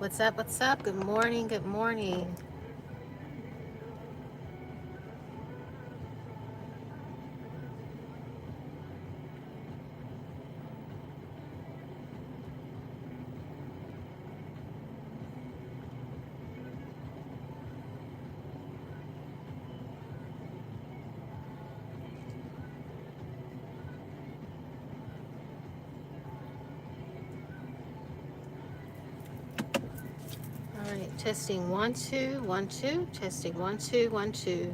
What's up? What's up? Good morning. Good morning. All right. Testing 1 2 1 2. Testing 1 2 1 2.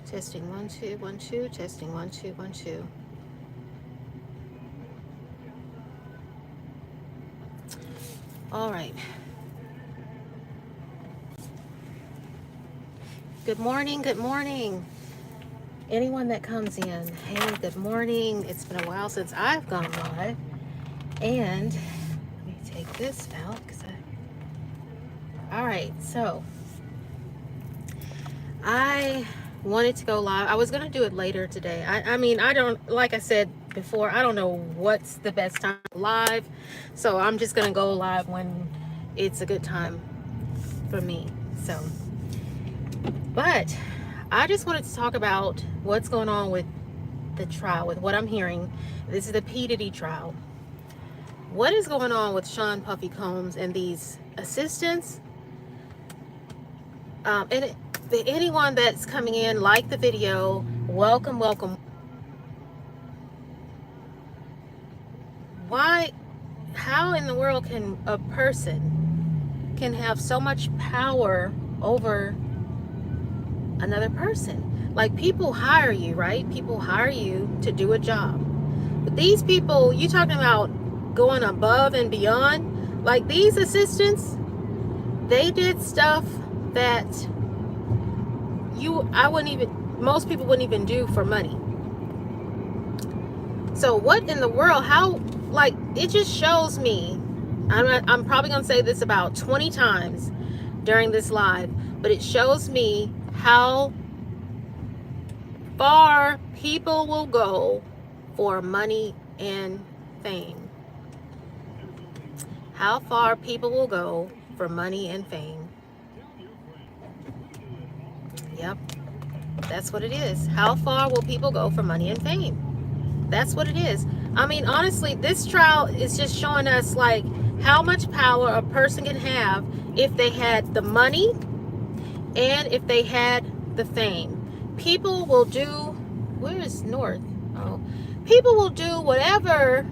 Testing 1 2 1 2. Testing 1 2 1 2. All right. Good morning. Good morning. Anyone that comes in, hey, good morning. It's been a while since I've gone live. And let me take this out all right. So I wanted to go live. I was going to do it later today. I mean, I don't, like I said before, I don't know what's the best time live. So I'm just going to go live when it's a good time for me. So, but I just wanted to talk about what's going on with the trial, with what I'm hearing. This is the P. Diddy trial. What is going on with Sean Puffy Combs and these assistants? Anyone that's coming in, like the video, welcome, welcome. How in the world can a person can have so much power over another person? Like, people hire you, right? People hire you to do a job. But these people, you talking about going above and beyond, like these assistants, they did stuff that most people wouldn't even do for money. So what in the world, how, like, it just shows me, I'm probably going to say this about 20 times during this live, but it shows me how far people will go for money and fame. How far people will go for money and fame. Yep, that's what it is. How far will people go for money and fame? That's what it is. I mean, honestly, this trial is just showing us, like, how much power a person can have if they had the money and if they had the fame. People will do, where is North? Oh, people will do whatever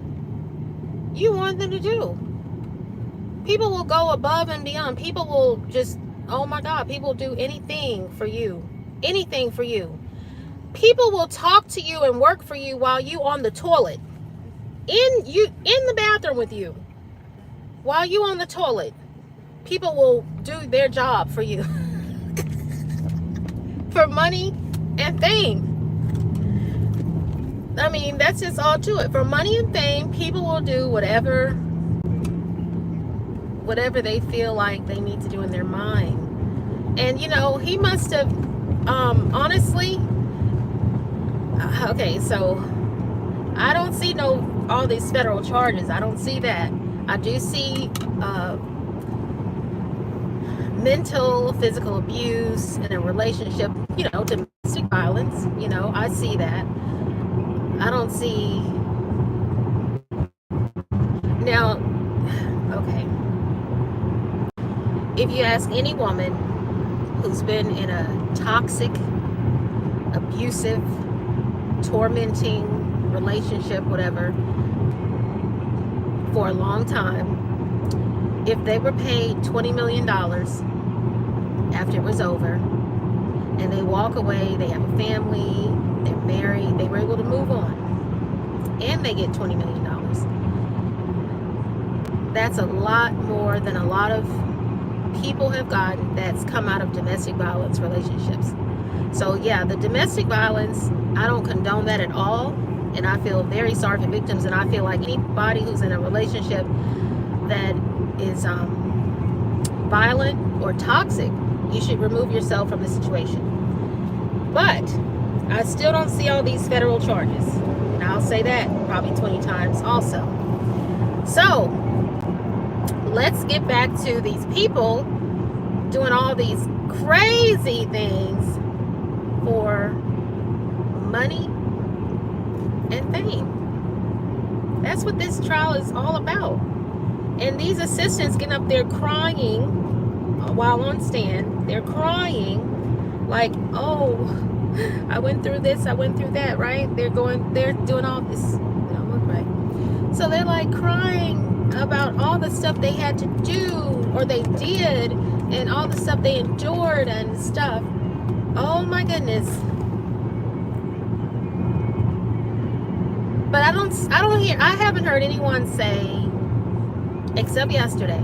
you want them to do. People will go above and beyond. People will just, oh my God, people will do anything for you. Anything for you. People will talk to you and work for you while you on the toilet. In the bathroom with you. While you on the toilet. People will do their job for you. For money and fame. I mean, that's just all to it. For money and fame, people will do whatever they feel like they need to do in their mind. And you know, he must have honestly, okay, so I don't see all these federal charges. I don't see that. I do see mental, physical abuse in a relationship, you know, domestic violence, you know, I see that. I don't see. Now, okay, if you ask any woman who's been in a toxic, abusive, tormenting relationship, whatever, for a long time, if they were paid $20 million after it was over, and they walk away, they have a family, they're married, they were able to move on, and they get $20 million, that's a lot more than a lot of people have gotten that's come out of domestic violence relationships. So yeah, the domestic violence, I don't condone that at all, and I feel very sorry for victims, and I feel like anybody who's in a relationship that is violent or toxic, you should remove yourself from the situation. But I still don't see all these federal charges. And I'll say that probably 20 times also. So let's get back to these people doing all these crazy things for money and fame. That's what this trial is all about. And these assistants getting up there crying while on stand. They're crying like, oh, I went through this, I went through that, right? They're doing all this. Right. So they're like crying about all the stuff they had to do or they did and all the stuff they endured and stuff. Oh my goodness. But I haven't heard anyone say, except yesterday,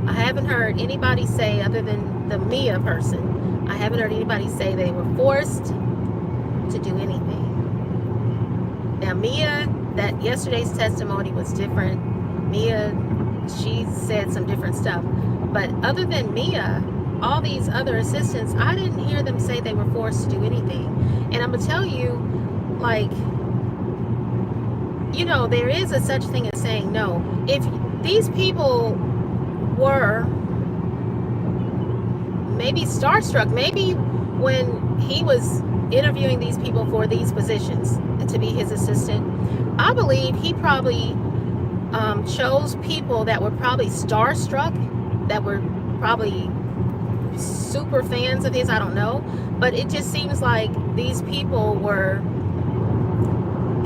I haven't heard anybody say, other than the Mia person, I haven't heard anybody say they were forced to do anything. Now Mia, that yesterday's testimony was different. Mia, she said some different stuff. But other than Mia, all these other assistants, I didn't hear them say they were forced to do anything. And I'm going to tell you, like, you know, there is a such thing as saying no. If these people were maybe starstruck, maybe when he was interviewing these people for these positions to be his assistant, I believe he probably chose people that were probably starstruck, that were probably super fans of his, I don't know. But it just seems like these people were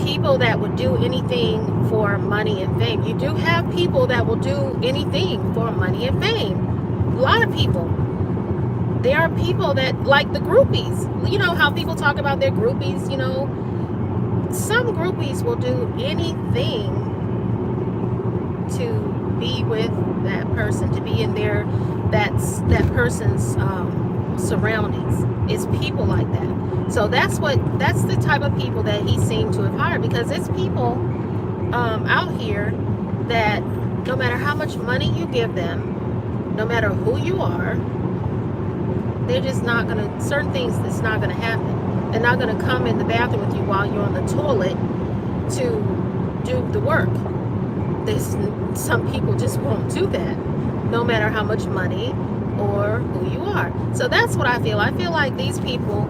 people that would do anything for money and fame. You do have people that will do anything for money and fame. A lot of people. There are people that, like the groupies. You know how people talk about their groupies, you know. Some groupies will do anything to be with that person, to be in that person's surroundings. It's people like that. So that's the type of people that he seemed to have hired, because it's people out here that no matter how much money you give them, no matter who you are, they're just not gonna, certain things that's not gonna happen. They're not gonna come in the bathroom with you while you're on the toilet to do the work. Some people just won't do that, no matter how much money or who you are. So that's what I feel. I feel like these people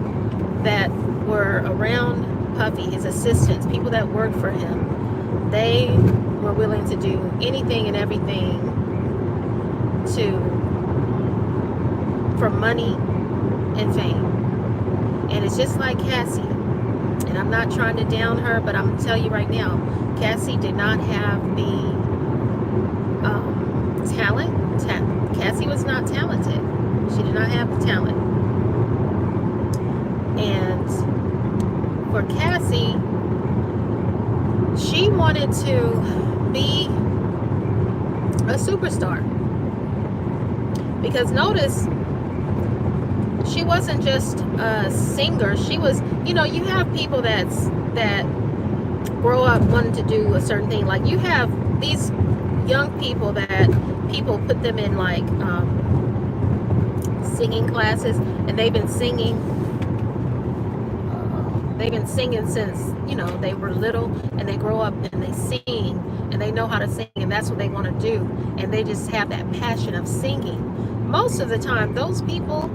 that were around Puffy, his assistants, people that worked for him, they were willing to do anything and everything for money and fame. And it's just like Cassie. And I'm not trying to down her, but I'm gonna tell you right now, Cassie did not have the talent. Cassie was not talented. She did not have the talent. And for Cassie, she wanted to be a superstar. Because notice, she wasn't just a singer. She was, you know, you have people that grow up wanting to do a certain thing. Like you have these young people that people put them in like singing classes, and they've been singing since, you know, they were little, and they grow up and they sing and they know how to sing, and that's what they want to do, and they just have that passion of singing. Most of the time those people,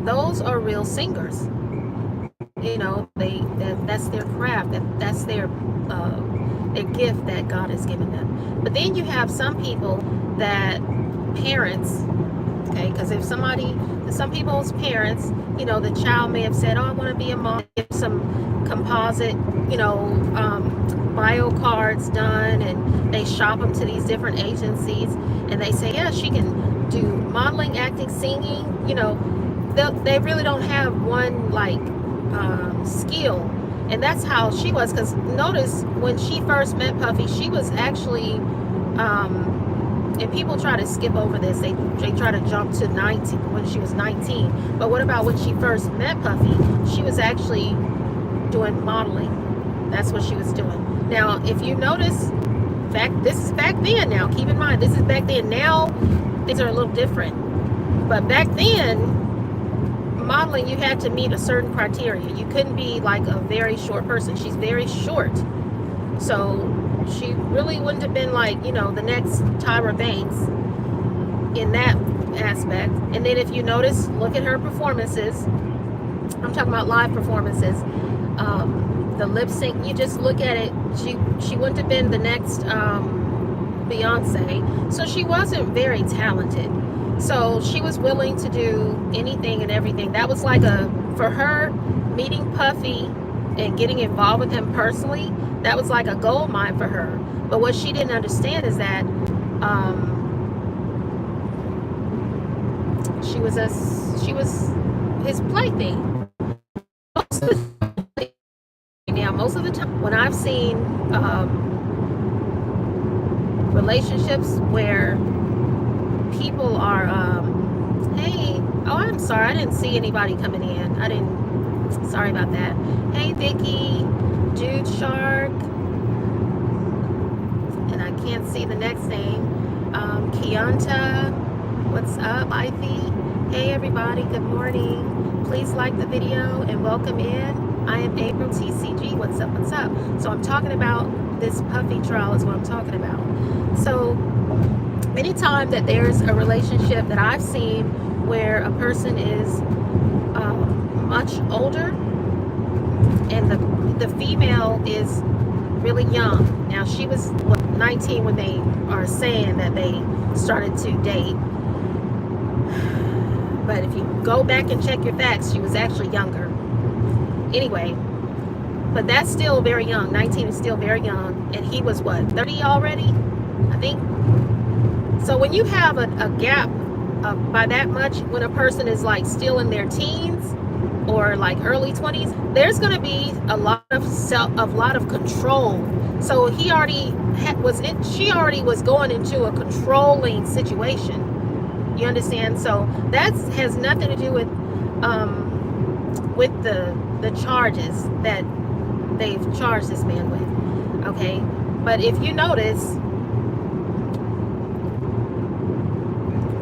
those are real singers. You know, that's their craft, that's their gift that God has given them. But then you have some people that parents, okay, because if some people's parents, you know, the child may have said, oh, I want to be a mom, get some composite, you know, bio cards done, and they shop them to these different agencies, and they say, yeah, she can do modeling, acting, singing, you know. They really don't have one like skill. And that's how she was, because notice when she first met Puffy, she was actually and people try to skip over this, they try to jump to 19, when she was 19. But what about when she first met Puffy? She was actually doing modeling. That's what she was doing. Now if you notice, This is back then. Now keep in mind, this is back then. Now things are a little different, but back then, modeling, you had to meet a certain criteria. You couldn't be like a very short person. She's very short, so she really wouldn't have been like, the next Tyra Banks in that aspect. And then if you notice, look at her performances. I'm talking about live performances. The lip sync, you just look at it, she wouldn't have been the next Beyonce. So she wasn't very talented. So she was willing to do anything and everything. That was like for her, meeting Puffy and getting involved with him personally, that was like a gold mine for her. But what she didn't understand is that she was his plaything. Now, most of the time when I've seen relationships where people are hey, oh, I'm sorry, I didn't see anybody coming in. Sorry about that. Hey, Vicky, Jude Shark, and I can't see the next name. Kianta, what's up? Ivy, hey everybody, good morning. Please like the video and welcome in. I am April TCG. What's up? What's up? So I'm talking about this Puffy trial is what I'm talking about. So anytime that there's a relationship that I've seen where a person is much older and the female is really young. Now she was 19 when they are saying that they started to date. But if you go back and check your facts, she was actually younger. Anyway, but that's still very young. 19 is still very young. And he was 30 already, I think. So when you have a gap by that much, when a person is like still in their teens or like early 20s, there's going to be a lot of control. So she already was going into a controlling situation. You understand? So that has nothing to do with the charges that they've charged this man with. Okay, but if you notice,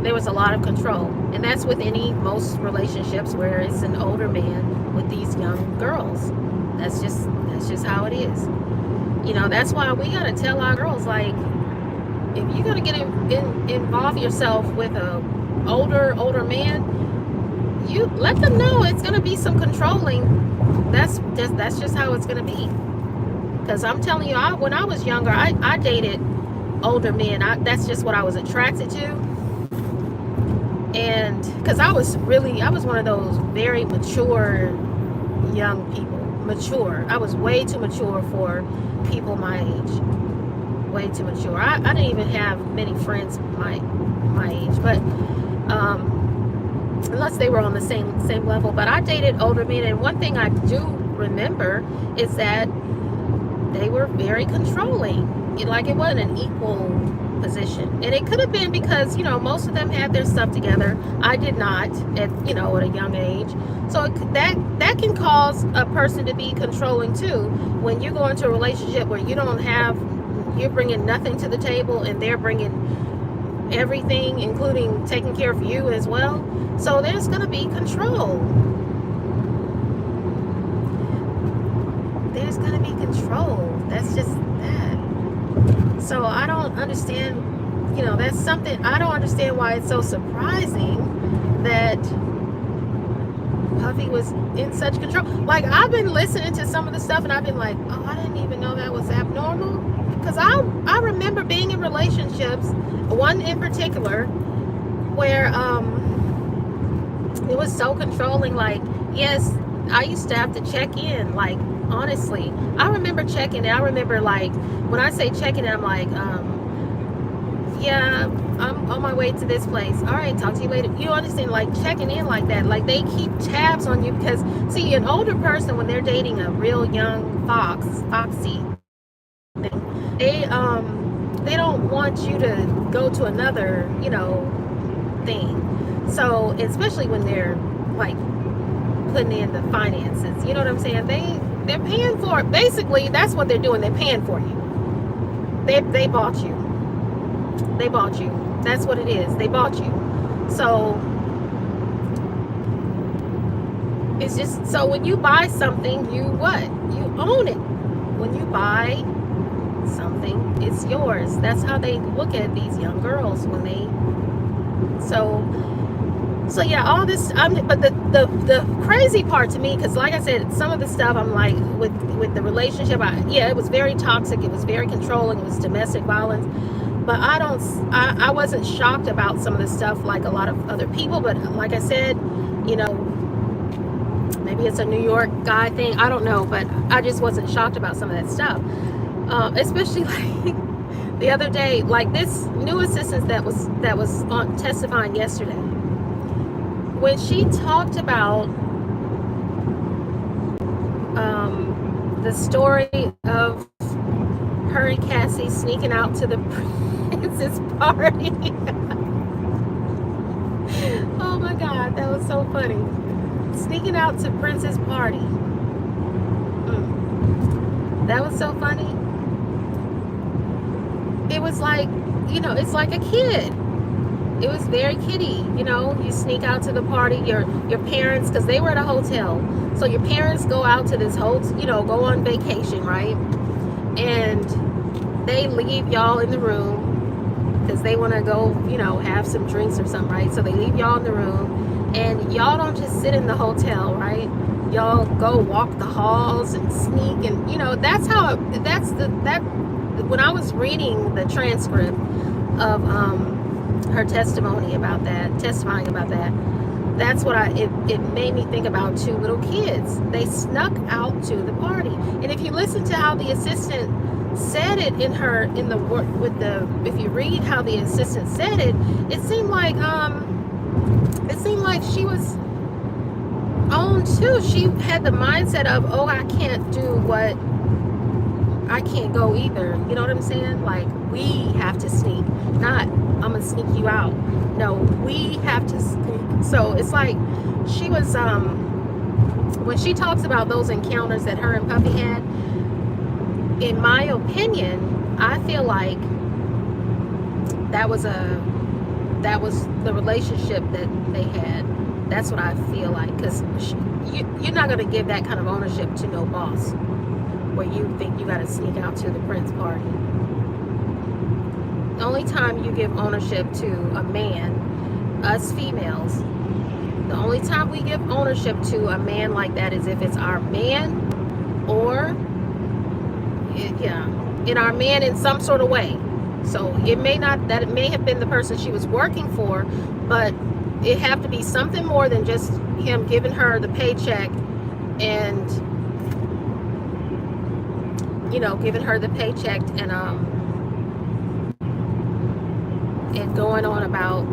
there was a lot of control, and that's with most relationships where it's an older man with these young girls. That's just how it is. That's why we gotta tell our girls, like, if you're gonna get involve yourself with a older man, you let them know it's gonna be some controlling. That's just how it's gonna be. Because I'm telling you, when I was younger, I dated older men. That's just what I was attracted to. And because I was one of those very mature young people. Mature. I was way too mature for people my age. Way too mature. I didn't even have many friends my age, but unless they were on the same level. But I dated older men, and one thing I do remember is that they were very controlling. Like, it wasn't an equal position, and it could have been because most of them had their stuff together. I did not at a young age. So that can cause a person to be controlling too, when you go into a relationship where you're bringing nothing to the table and they're bringing everything, including taking care of you as well. So there's going to be control. There's going to be control. That's just that. So I don't understand, that's something, I don't understand why it's so surprising that Puffy was in such control. Like, I've been listening to some of the stuff and I've been like, oh, I didn't even know that was abnormal. Because I remember being in relationships, one in particular, where it was so controlling. Like, yes, I used to have to check in. Like, honestly, I remember checking in. I remember, like, when I say checking in, I'm like, yeah, I'm on my way to this place. All right, talk to you later. You understand? Like, checking in like that. Like, they keep tabs on you because, see, an older person, when they're dating a real young foxy, they don't want you to go to another, thing. So, especially when they're like putting in the finances, you know what I'm saying? They're paying for it. Basically, that's what they're doing. They're paying for you. they bought you. They bought you. That's what it is. They bought you. So it's just, so when you buy something, you what? You own it. When you buy something, it's yours. That's how they look at these young girls when they, so yeah, all this. But the crazy part to me, because like I said, some of the stuff I'm like with the relationship. Yeah, it was very toxic. It was very controlling. It was domestic violence. But I wasn't shocked about some of the stuff like a lot of other people. But like I said, you know, maybe it's a New York guy thing. I don't know. But I just wasn't shocked about some of that stuff. Especially like the other day, like this new assistant that was on testifying yesterday, when she talked about the story of her and Cassie sneaking out to the Prince's party. Oh my God, that was so funny. Sneaking out to Prince's party. That was so funny. It was like, you know, it's like a kid. It was very kiddie, you know. You sneak out to the party. Your parents, because they were at a hotel, so your parents go out to this hotel, you know, go on vacation, right? And they leave y'all in the room because they want to go, you know, have some drinks or something, right? So they leave y'all in the room, and y'all don't just sit in the hotel, right? Y'all go walk the halls and sneak, and you know, that's how. That when I was reading the transcript of her testimony about that, testifying about that, that's what it made me think about two little kids. They snuck out to the party. And if you listen to how the assistant said it if you read how the assistant said it, it seemed like she was on too. She had the mindset of, oh, I can't go either. You know what I'm saying? Like, we have to sneak, not I'm gonna sneak you out. No, we have to sneak. So it's like she was when she talks about those encounters that her and Puffy had, in my opinion, I feel like that was the relationship that they had. That's what I feel like, because you're not gonna give that kind of ownership to no boss where you think you got to sneak out to the Prince party. The only time you give ownership to a man, us females, the only time we give ownership to a man like that is if it's our man, or in our man in some sort of way. So it may have been the person she was working for, but it have to be something more than just him giving her the paycheck and, you know, giving her the paycheck and going on about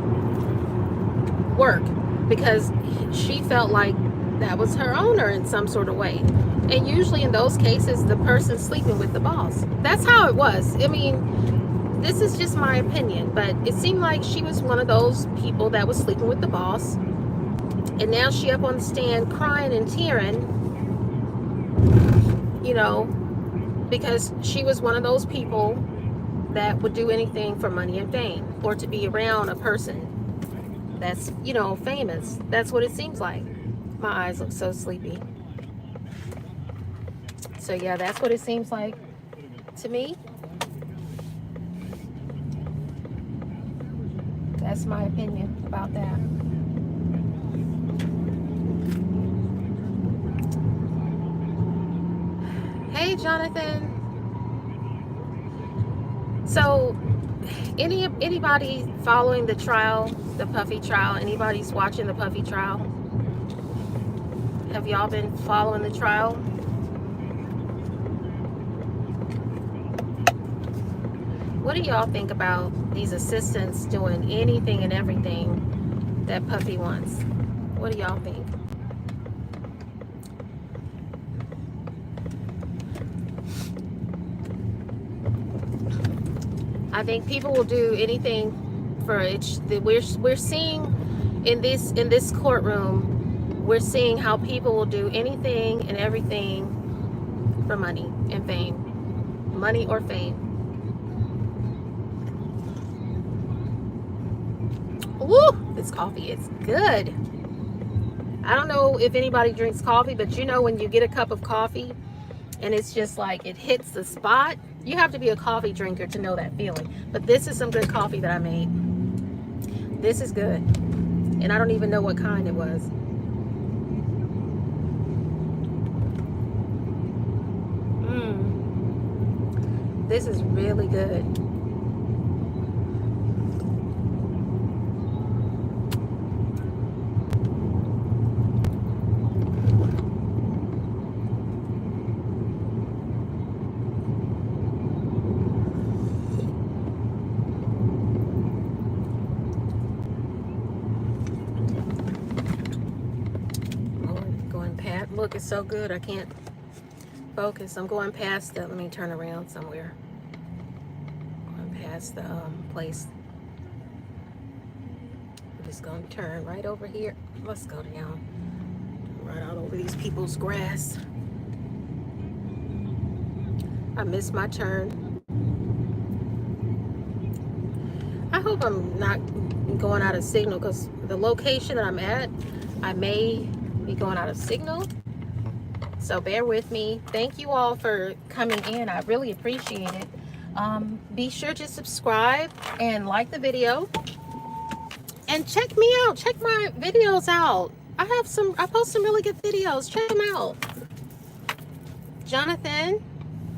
work, because she felt like that was her owner in some sort of way. And usually in those cases, the person's sleeping with the boss. That's how it was. I mean, this is just my opinion, but it seemed like she was one of those people that was sleeping with the boss. And now she up on the stand crying and tearing, you know, because she was one of those people that would do anything for money and fame, or to be around a person that's, you know, famous. That's what it seems like. My eyes look so sleepy. So yeah, that's what it seems like to me. That's my opinion about that. Hey, Jonathan. So, anybody following the trial, the Puffy trial? Anybody's watching the Puffy trial? Have y'all been following the trial? What do y'all think about these assistants doing anything and everything that Puffy wants? What do y'all think? I think people will do anything for it. We're seeing in this courtroom, we're seeing how people will do anything and everything for money and fame, money or fame. Woo! This coffee is good. I don't know if anybody drinks coffee, but you know when you get a cup of coffee and it's just like it hits the spot, you have to be a coffee drinker to know that feeling. But this is some good coffee that I made. This is good. And I don't even know what kind it was. This is really good. Look, it's so good. I can't focus. I'm going past the, let me turn around somewhere. Going past the place. I'm just going to turn right over here. Let's go down. Right out over these people's grass. I missed my turn. I hope I'm not going out of signal because the location that I'm at, I may be going out of signal. So bear with me. Thank you all for coming in. I really appreciate it. Be sure to subscribe and like the video. And check me out. Check my videos out. I post some really good videos. Check them out. Jonathan,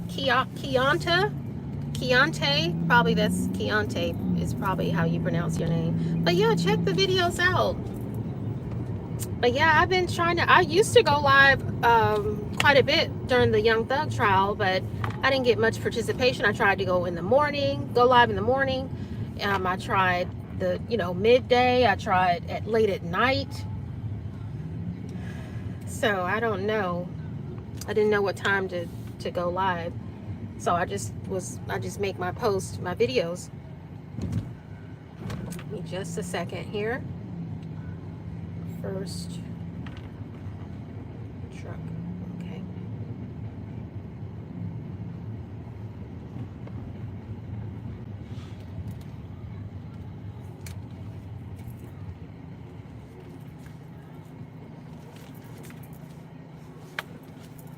Keonte, probably that's Keonte is probably how you pronounce your name. But yeah, check the videos out. But yeah, I've been I used to go live quite a bit during the Young Thug trial, but I didn't get much participation. I tried to go in the morning, go live in the morning. I tried the, midday. I tried late at night. So I don't know. I didn't know what time to go live. So I just make my videos. Give me just a second here. First truck. Okay.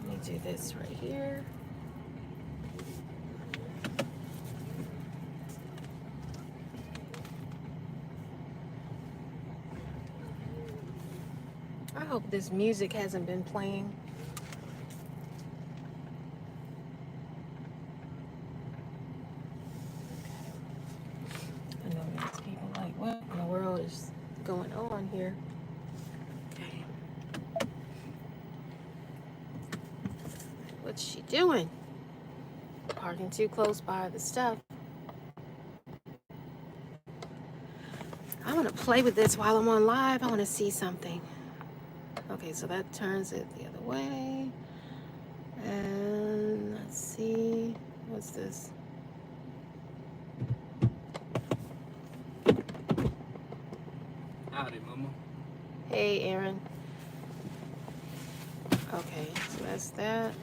Let me do this right here. I hope this music hasn't been playing. I know there's people like, what in the world is going on here? Okay. What's she doing? Parking too close by the stuff. I want to play with this while I'm on live. I want to see something. Okay, so that turns it the other way. And let's see, what's this? Howdy, Mama. Hey, Aaron. Okay, so that's that.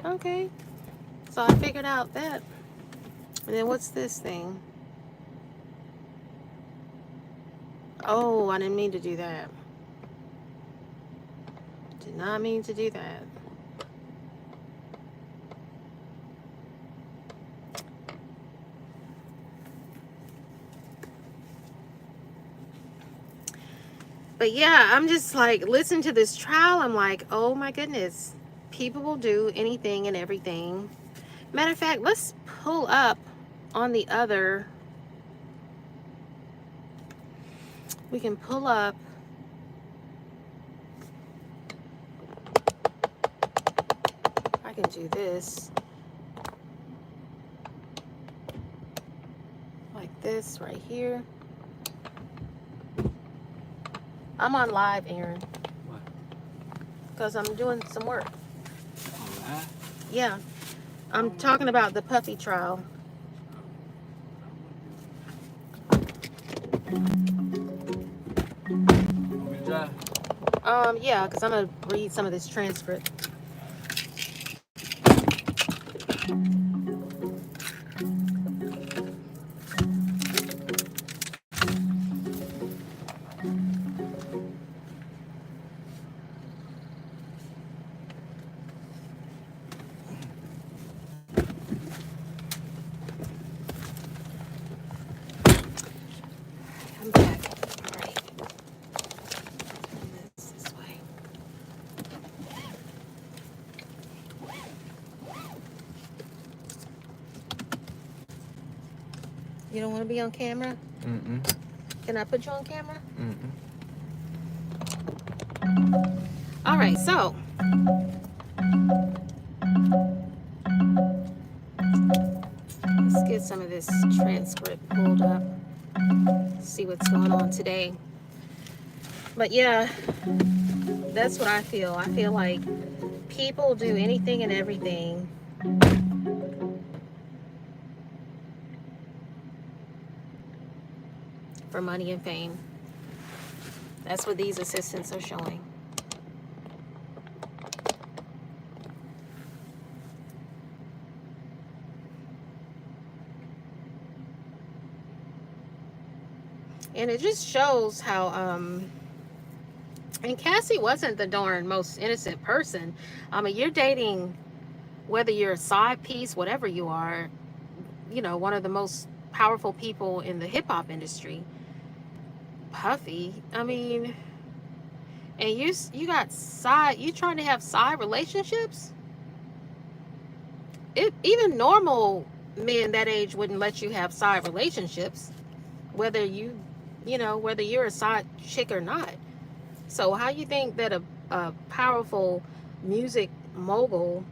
Okay, so I figured out that. And then what's this thing? Oh, I didn't mean to do that. Did not mean to do that. But yeah, I'm just like, listening to this trial, I'm like, oh my goodness. People will do anything and everything. Matter of fact, let's pull up on the other. We can pull up. I can do this. Like this right here. I'm on live, Aaron. What? Because I'm doing some work. On live? Yeah. I'm talking about the puppy trial. Want me to drive? Yeah, because I'm going to read some of this transcript. You don't want to be on camera? Mm-mm. Can I put you on camera? Mm-mm. All right, so let's get some of this transcript pulled up. See what's going on today. But yeah, that's what I feel. I feel like people do anything and everything for money and fame. That's what these assistants are showing. And it just shows how and Cassie wasn't the darn most innocent person. I mean, you're dating, whether you're a side piece, whatever you are, you know, one of the most powerful people in the hip hop industry, Puffy. I mean, and you got you trying to have side relationships. Even normal men that age wouldn't let you have side relationships, whether whether you're a side chick or not. So how you think that a powerful music mogul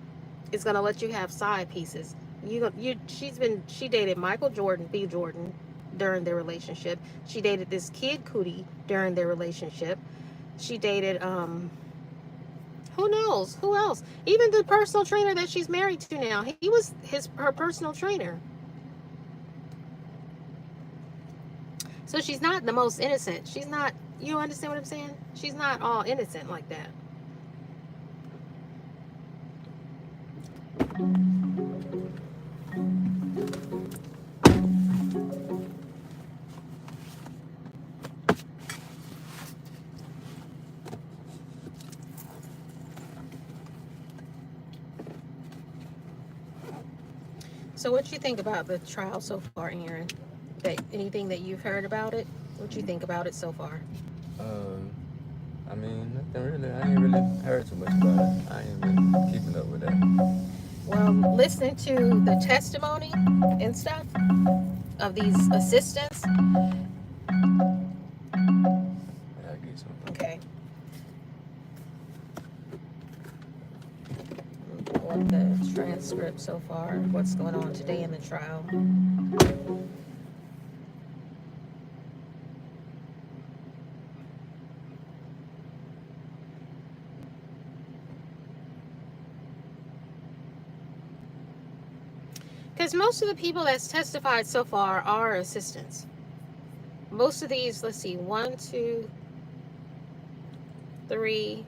is gonna let you have side pieces? She dated Michael Jordan, B. Jordan, during their relationship. She dated this kid Cootie during their relationship. She dated who knows who else? Even the personal trainer that she's married to now, he was her personal trainer. So she's not the most innocent. She's not. You understand what I'm saying? She's not all innocent like that. So what you think about the trial so far, Aaron? Anything that you've heard about it? What you think about it so far? I mean, nothing really. I ain't really heard too much about it. I ain't been keeping up with that. Well, listening to the testimony and stuff of these assistants. Yeah, I get something. Okay. Pull up the transcript so far. What's going on today in the trial? Because most of the people that's testified so far are assistants. Most of these, let's see, 1, 2, 3.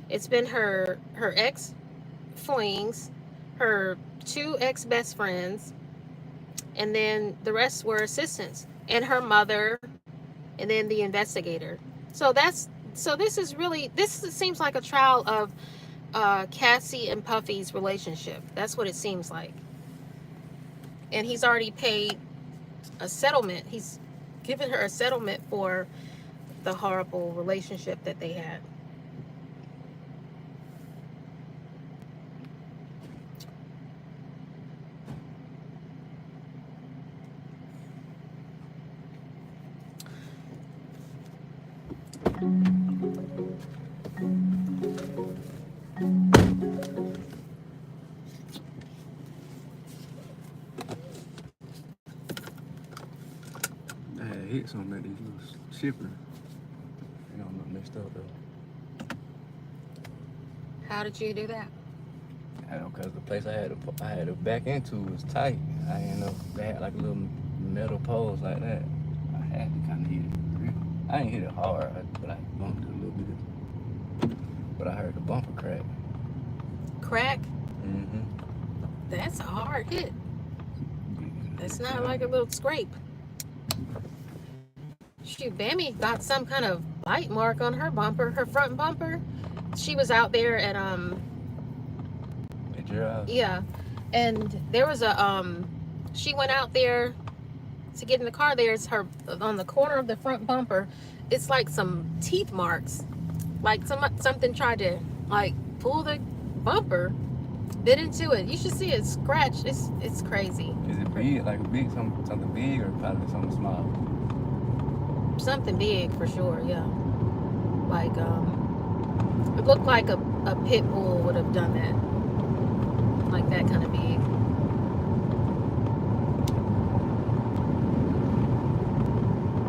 It's been her ex flings, her 2 ex best friends, and then the rest were assistants, and her mother, and then the investigator. So this seems like a trial of Cassie and Puffy's relationship. That's what it seems like. And he's already paid a settlement. He's given her a settlement for the horrible relationship that they had. I had hit something at this little shipper. You know, I'm not messed up though. How did you do that? I don't, cause the place I had to back into was tight. I didn't know they had like a little metal poles like that. I had to kind of hit it. I ain't hit it hard, but I bumped it a little bit. But I heard the bumper crack. Crack? Mm-hmm. That's a hard hit. That's not like a little scrape. Shoot, Bammy got some kind of bite mark on her bumper, her front bumper. She was out there at At your house? yeah, and there was she went out there to get in the car. There's her on the corner of the front bumper. It's like some teeth marks, like something tried to like pull the bumper Bit into it. You should see it scratched. It's crazy. Is it big? Like a big something big or probably something small? Something big for sure. Yeah. Like it looked like a pit bull would have done that. Like that kind of big.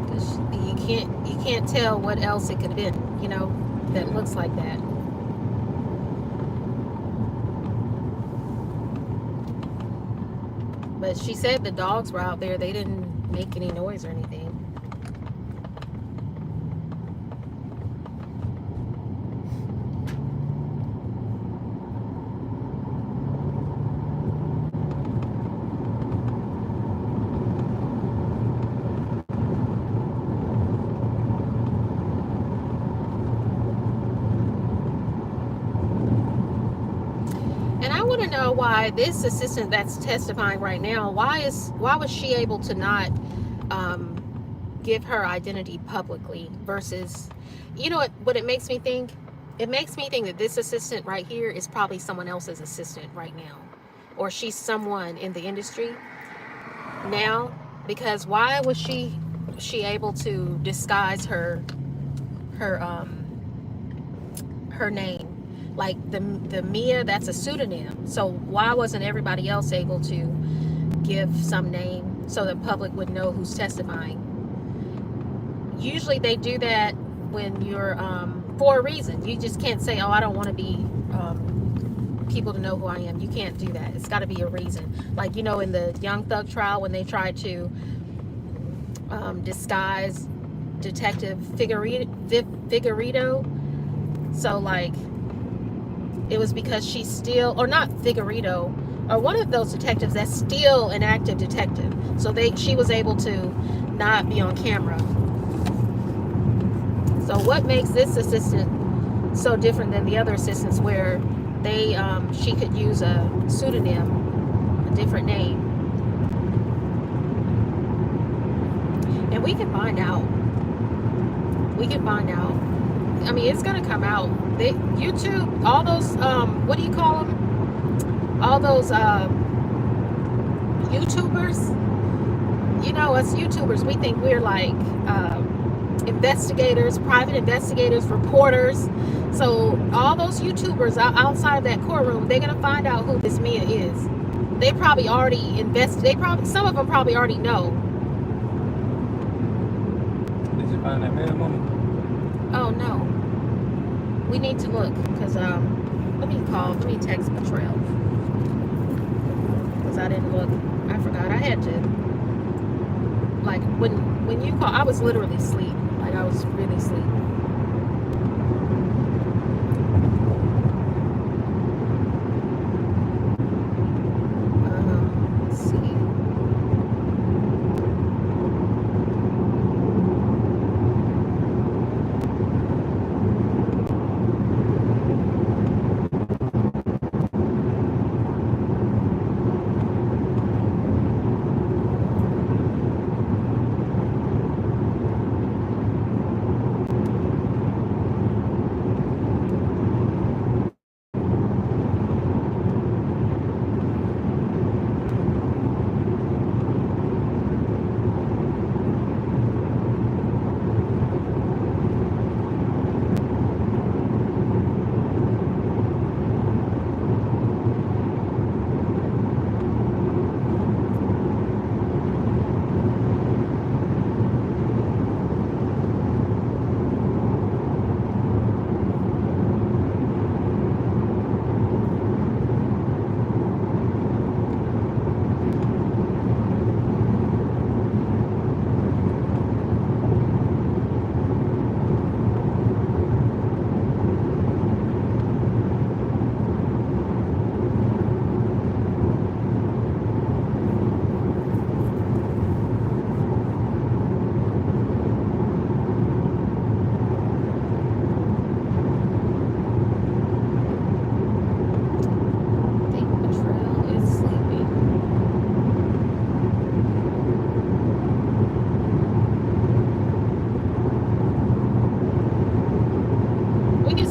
Cause you can't tell what else it could have been. You know, that looks like that. But she said the dogs were out there. They didn't make any noise or anything. And I want to know why this assistant that's testifying right now, why was she able to not give her identity publicly versus, you know what it makes me think? It makes me think that this assistant right here is probably someone else's assistant right now, or she's someone in the industry now, because why was she able to disguise her name? Like the Mia, that's a pseudonym. So why wasn't everybody else able to give some name so the public would know who's testifying? Usually they do that when you're for a reason. You just can't say, oh, I don't want to be people to know who I am. You can't do that. It's got to be a reason. Like, you know, in the Young Thug trial when they tried to disguise Detective Figueredo. So like it was because she's still, or not Figueredo, or one of those detectives that's still an active detective. So she was able to not be on camera. So what makes this assistant so different than the other assistants where she could use a pseudonym, a different name? And we can find out. I mean, it's gonna come out. YouTube, all those what do you call them? All those YouTubers. You know, us YouTubers, we think we're like investigators, private investigators, reporters. So all those YouTubers outside of that courtroom, they're gonna find out who this Mia is. They probably already some of them probably already know. Did you find that man, Mama? Oh no. We need to look because let me text Betrayal because I didn't look. I forgot. I had to, like, when you call, I was literally asleep. Like, I was really asleep. Let's see.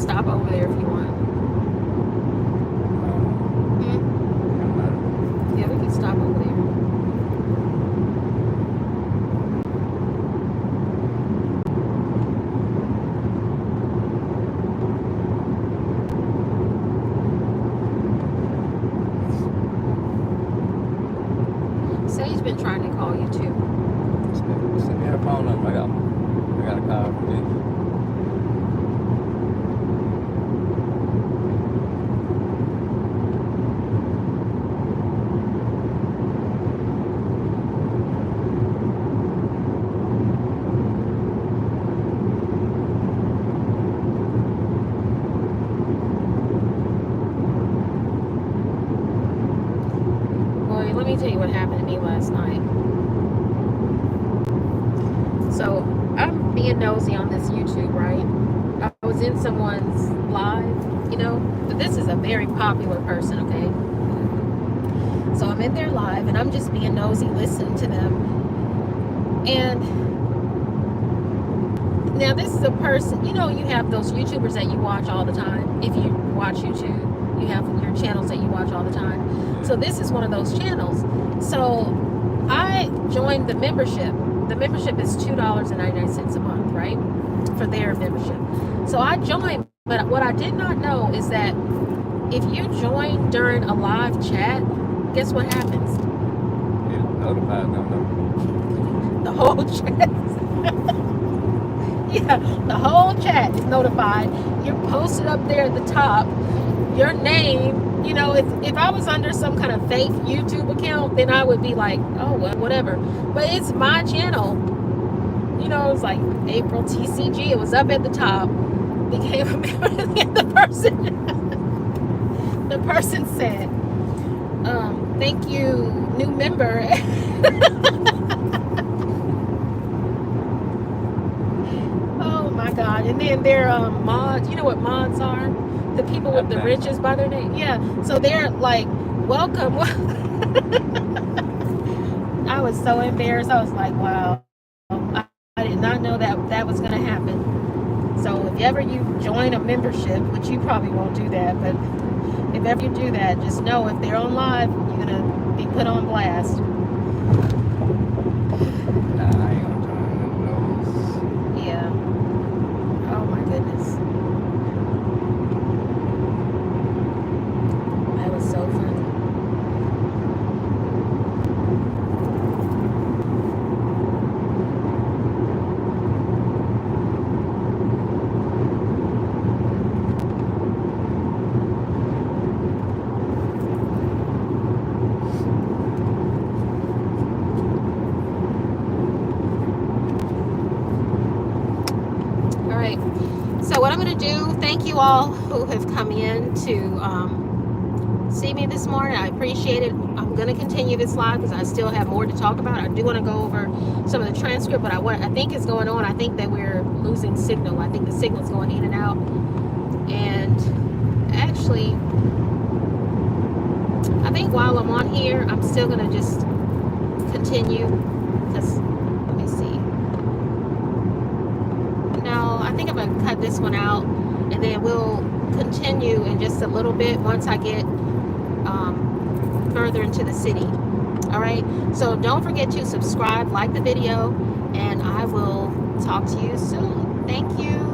stop over there if you want. let me tell you what happened to me last night. So I'm being nosy on this YouTube, right? I was in someone's live, but this is a very popular person, okay? So I'm in their live and I'm just being nosy, listening to them. And now this is a person, you have those YouTubers that you watch all the time. If you watch YouTube, you have your channels that you watch all the time. So this is one of those channels. So I joined the membership. The membership is $2.99 a month, right? For their membership. So I joined, but what I did not know is that if you join during a live chat, guess what happens? You're notified, no. The whole chat. Yeah, the whole chat is notified. You're posted up there at the top. Your name, if I was under some kind of fake YouTube account, then I would be like, oh, well, whatever. But it's my channel. It's like April TCG. It was up at the top. Became a member. And the person said, thank you, new member. Oh my God. And then their mods, you know what mods are? The people with the riches by their name. Yeah. So they're like, welcome. I was so embarrassed. I was like, wow. I did not know that was going to happen. So if ever you join a membership, which you probably won't do that, but if ever you do that, just know if they're on live, you're going to be put on blast. Nah, I ain't gonna join those. Yeah. Oh my goodness. That was so funny. So what I'm going to do, thank you all who have come in to see me this morning. I appreciate it. I'm going to continue this live because I still have more to talk about. I do want to go over some of the transcript, but what I think is going on, I think that we're losing signal. I think the signal's going in and out. And actually, I think while I'm on here, I'm still going to just continue because, let me see. No, I think I'm going to cut this one out and then we'll continue in just a little bit once I get further into the city. All right, so don't forget to subscribe, like the video, and I will talk to you soon. Thank you.